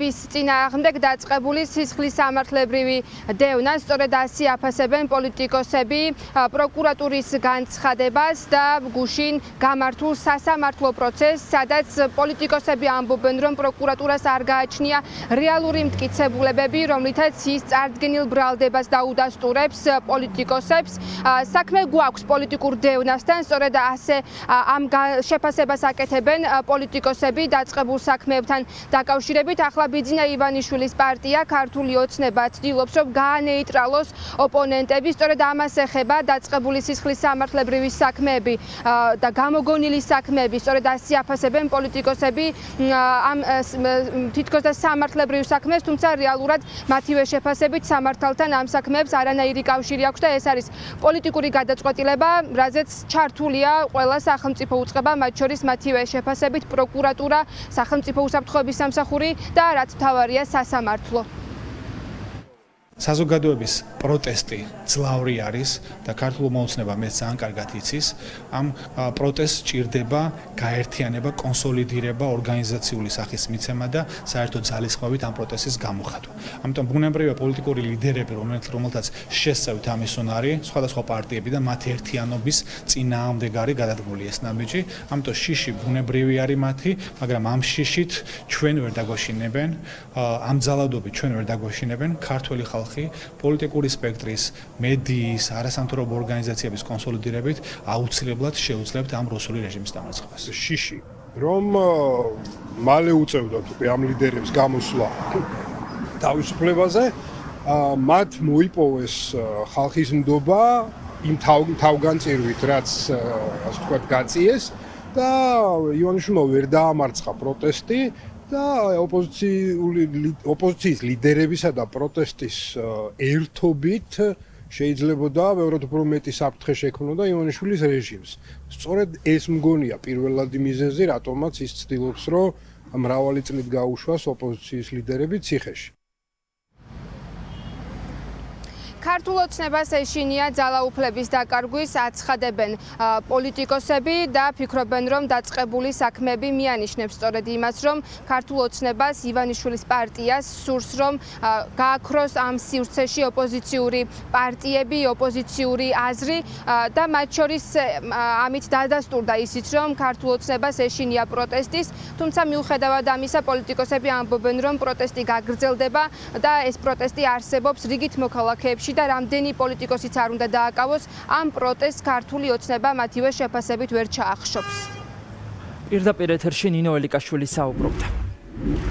Bis წინააღმდეგ დაწყებული სისხლის სამართლებრივი დევნა სწორედ ასე აფასებენ პოლიტიკოსები პროკურატურის განცხადებას და გუშინ გამართულ სასამართლო პროცესს, სადაც პოლიტიკოსები ამბობენ, რომ პროკურატურას არ გააჩნია რეალური მტკიცებულებები, რომლითაც ის წარდგენილ ბრალდებას დაუდასტურებს პოლიტიკოსებს. Საქმე გვაქვს პოლიტიკურ დევნასთან, სწორედ ასე ამ შეფასებას აკეთებენ პოლიტიკოსები დაწყებულ საქმეებთან დაკავშირებით. ბიძინა ივანიშვილის პარტია ქართული ოცნება ცდილობს, რომ გაანეიტრალოს ოპონენტები, სწორედ ამას ეხება დაწყებული სისხლის სამართლებრივი საქმეები და გამოგონილი საქმეები, სწორედ ასე აფასებენ პოლიტიკოსები ამ თითქოს და სამართლებრივ საქმეს, თუმცა რეალურად მათივე შეფასებით სამართალთან ამ საქმეებს არანაირი კავშირი აქვს და ეს არის პოლიტიკური გადაწყვეტილება, რაზეც ჩართულია ყველა სახელმწიფო უწყება, მათ შორის მათივე შეფასებით პროკურატურა, სახელმწიფო უსაფრთხოების სამსახური და რაც მთავარია სასამართლო. საზოგადოების პროტესტი ძლავრი არის და ქართულ მოუცნება მეც ძალიან კარგად იცის. ამ პროტესტს ჭირდება გაერთიანება, კონსოლიდირება, ორგანიზაციული სახის მიცემა და საერთო ძალისხმევით ამ პროტესტის გამოხატვა. ამიტომ ბუნებრივია პოლიტიკური ლიდერები, რომელთაც შესწევთ ამის უნარი, სხვადასხვა პარტიები და მათი ერთიანობის წინააღმდეგ არის გადადგმული ეს ნაბიჯი. ამიტომ შიში ბუნებრივი არის მათი, მაგრამ ამ შიშით ჩვენ ვერ დაგვაშინებენ, ამ ძალადობით ჩვენ ვერ დაგვაშინებენ ქართველი ხალხი პოლიტიკური სპექტრის, მედიის, არასამთავრობო ორგანიზაციების კონსოლიდირებით აუცილებლად შეუძლებთ ამ რუსული რეჟიმის დამარცხებას. შიში, რომ მალე უწევდათ ამ ლიდერებს გამოსვლა თავისუფლებაზე, მათ მოიპოვეს ხალხის ნდობა იმ თავგანწირვით, რაც ასე ვთქვათ, გაწიეს და ივანიშვილმა ვერ დაამარცხა პროტესტი. და ოპოზიციის ლიდერებისა და პროტესტის ერთობით შეიძლებოდა ბევრად უფრო მეტი საფრთხე შექმნოდა ივანიშვილის რეჟიმს. სწორედ ეს მგონია პირველადი მიზეზი, რატომაც ის ცდილობს, რომ მრავალი წლით გაუშვას ოპოზიციის ლიდერები ციხეში. ქართულ ოცნებას ეშინია ძალაუფლების დაკარგვის აცხადებენ პოლიტიკოსები და ფიქრობენ, რომ დაწყებული საქმეები მიანიშნებს სწორედ იმას, რომ ქართულ ოცნებას ივანიშვილის პარტიას სურს, რომ გააქროს ამ სივრცეში ოპოზიციური პარტიები, ოპოზიციური აზრი და მათ შორის ამით დადასტურდა ისიც, რომ ქართულ ოცნებას ეშინია პროტესტის, თუმცა მიუხედავად ამისა პოლიტიკოსები ამბობენ, რომ პროტესტი გაგრძელდება და ეს პროტესტი არსებობს რიგით მოქალაქეებში და რამდენი პოლიტიკოსიც არ უნდა დააკავოს ამ პროტესტს ქართული ოცნება მათივე შეფასებით ვერ ჩაახშობს. პირდაპირ ეთერში ნინო ელიკაშვილი საუბრობდა.